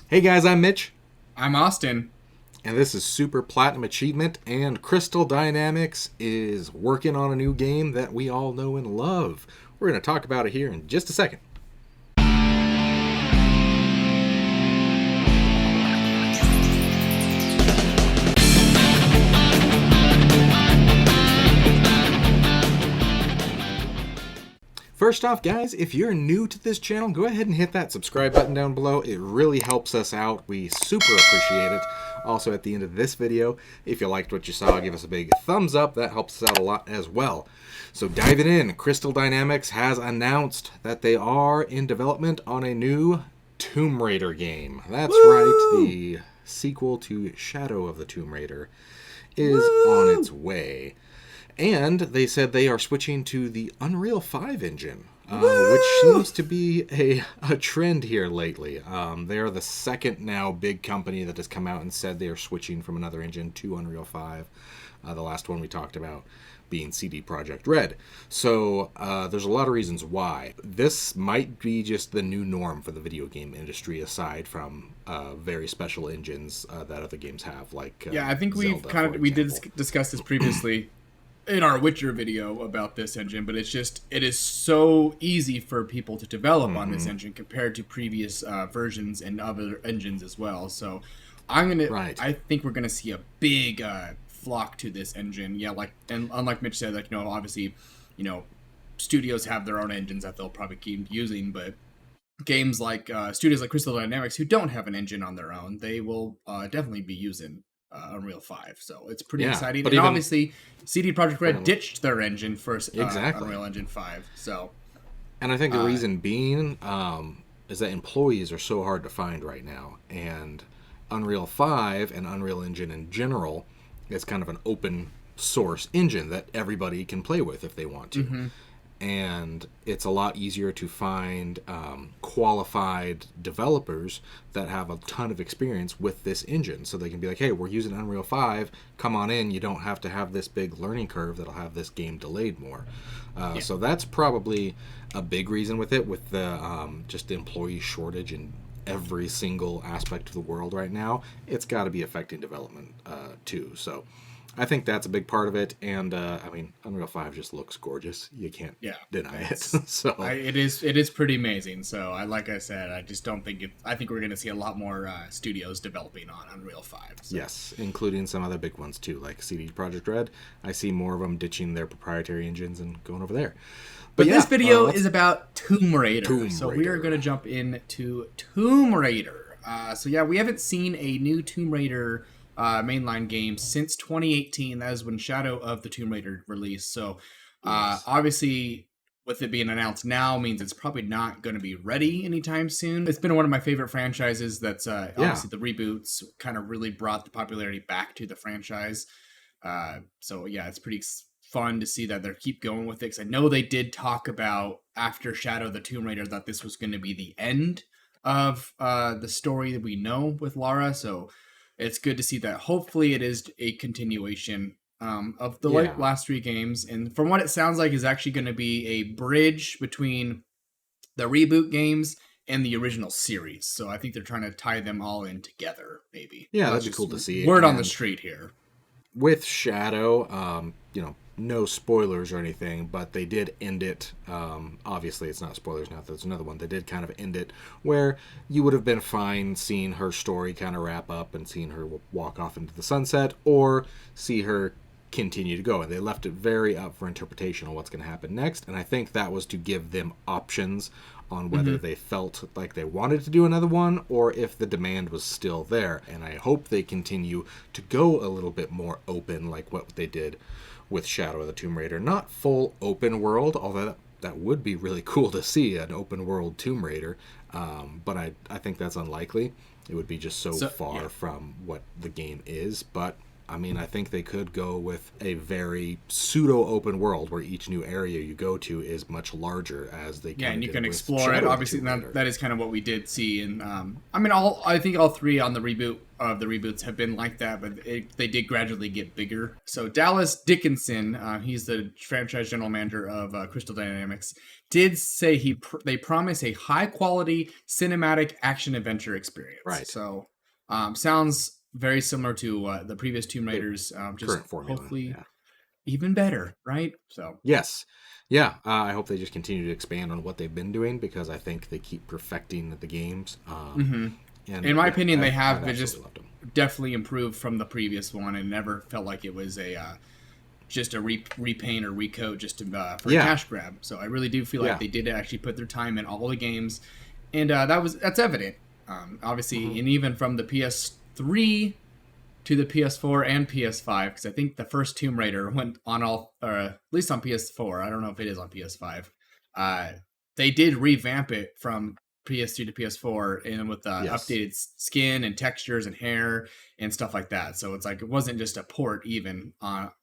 Hey guys, I'm Mitch, I'm Austin. and this is Super Platinum Achievement, and Crystal Dynamics is working on a new game that we all know and love. We're going to talk about it here in just a second. First off, guys, if you're new to this channel, go ahead and hit that subscribe button down below. It really helps us out. We super appreciate it. Also, at the end of this video, if you liked what you saw, give us a big thumbs up. That helps us out a lot as well. So diving in, Crystal Dynamics has announced that they are in development on a new Tomb Raider game. That's right, the sequel to Shadow of the Tomb Raider is on its way. And they said they are switching to the Unreal 5 engine, which seems to be a trend here lately. They are the second now big company that has come out and said they are switching from another engine to Unreal 5. The last one we talked about being CD Projekt Red. So there's a lot of reasons why. This might be just the new norm for the video game industry, aside from very special engines that other games have, like I think Zelda, we did discuss this previously in our Witcher video about this engine, but it is so easy for people to develop on this engine compared to previous versions and other engines as well. So I think we're gonna see a big flock to this engine. And unlike Mitch said, obviously, studios have their own engines that they'll probably keep using, but games like studios like Crystal Dynamics, who don't have an engine on their own, they will definitely be using Unreal 5. So it's pretty exciting. But and obviously, CD Projekt Red ditched their engine for exactly. Unreal Engine 5. So, and I think the reason being is that employees are so hard to find right now, and Unreal 5 and Unreal Engine in general is kind of an open source engine that everybody can play with if they want to. Mm-hmm. And it's a lot easier to find qualified developers that have a ton of experience with this engine. So they can be like, hey, we're using Unreal 5. Come on in. You don't have to have this big learning curve that'll have this game delayed more. So that's probably a big reason with it, with the just the employee shortage in every single aspect of the world right now. It's got to be affecting development too. So I think that's a big part of it, and Unreal 5 just looks gorgeous. You can't deny it. So it is pretty amazing. So like I said, I just don't think I think we're going to see a lot more studios developing on Unreal 5. So. Yes, including some other big ones too, like CD Projekt Red. I see more of them ditching their proprietary engines and going over there. But this video is about Tomb Raider. So we are going to jump into Tomb Raider. We haven't seen a new Tomb Raider mainline game since 2018. That is when Shadow of the Tomb Raider released. So obviously, with it being announced now means it's probably not going to be ready anytime soon. It's been one of my favorite franchises. That's obviously the reboots kind of really brought the popularity back to the franchise. It's pretty fun to see that they keep going with it, because I know they did talk about after Shadow of the Tomb Raider that this was going to be the end of the story that we know with Lara. So it's good to see that. Hopefully it is a continuation of the last three games. And from what it sounds like, is actually going to be a bridge between the reboot games and the original series. So I think they're trying to tie them all in together, maybe. Yeah, that'd be cool to see. Word on the street here. With Shadow, no spoilers or anything, but they did end it. Obviously, it's not spoilers now. There's another one. They did kind of end it where you would have been fine seeing her story kind of wrap up and seeing her walk off into the sunset, or see her continue to go. And they left it very up for interpretation on what's going to happen next. And I think that was to give them options on whether they felt like they wanted to do another one, or if the demand was still there. And I hope they continue to go a little bit more open, like what they did with Shadow of the Tomb Raider. Not full open world, although that would be really cool to see, an open world Tomb Raider. But I think that's unlikely. It would be just so far from what the game is. But I mean, I think they could go with a very pseudo-open world where each new area you go to is much larger as they and you can explore it. Obviously, that is kind of what we did see. And I think all three on the reboots have been like that, but they did gradually get bigger. So Dallas Dickinson, he's the franchise general manager of Crystal Dynamics, did say they promise a high-quality cinematic action-adventure experience. Right. So sounds very similar to the previous Tomb Raiders, just current formula, hopefully even better, right? So yes, yeah. I hope they just continue to expand on what they've been doing, because I think they keep perfecting the games. And in my opinion, they have just definitely improved from the previous one, and never felt like it was just a repaint or recoat just for a cash grab. So I really do feel like they did actually put their time in all the games, and that's evident. Obviously, and even from the PS3 to the PS4 and PS5, because I think the first Tomb Raider went on at least on PS4. I don't know if it is on PS5. They did revamp it from PS3 to PS4, and with updated skin and textures and hair and stuff like that. So it's like it wasn't just a port. Even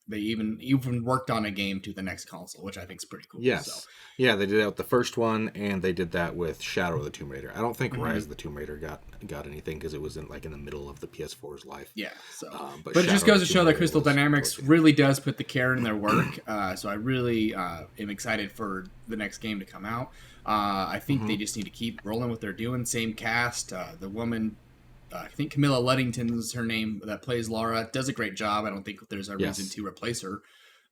they even worked on a game to the next console, which I think is pretty cool. Yes, so. Yeah, they did that with the first one, and they did that with Shadow of the Tomb Raider. I don't think Rise of the Tomb Raider got anything, because it was in the middle of the PS4's life. Yeah, so but it just goes to show that Crystal Dynamics really does put the care in their work. So I really am excited for the next game to come out. I think they just need to keep rolling what they're doing. Same cast. The woman, I think Camilla Luddington's her name, that plays Lara, does a great job. I don't think there's a reason to replace her.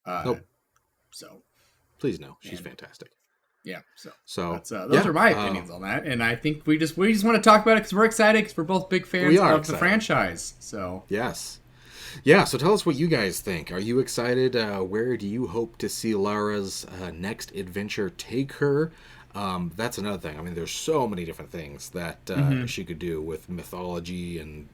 Nope. So, please no, she's fantastic. Yeah. So those are my opinions on that, and I think we just want to talk about it because we're excited, because we're both big fans of the franchise. So yes. Yeah, so tell us what you guys think. Are you excited? Where do you hope to see Lara's next adventure take her? That's another thing. I mean, there's so many different things that she could do with mythology and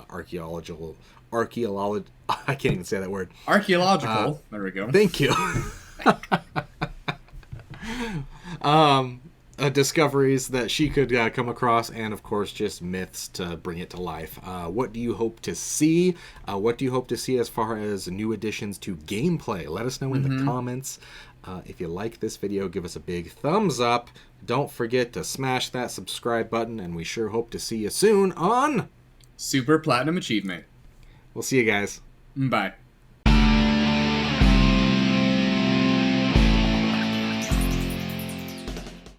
archaeological. I can't even say that word. Archaeological. There we go. Thank you. Discoveries that she could come across, and of course just myths to bring it to life. What do you hope to see? What do you hope to see as far as new additions to gameplay? Let us know in the comments. If you like this video, give us a big thumbs up. Don't forget to smash that subscribe button, and we sure hope to see you soon on Super Platinum Achievement. We'll see you guys. Bye.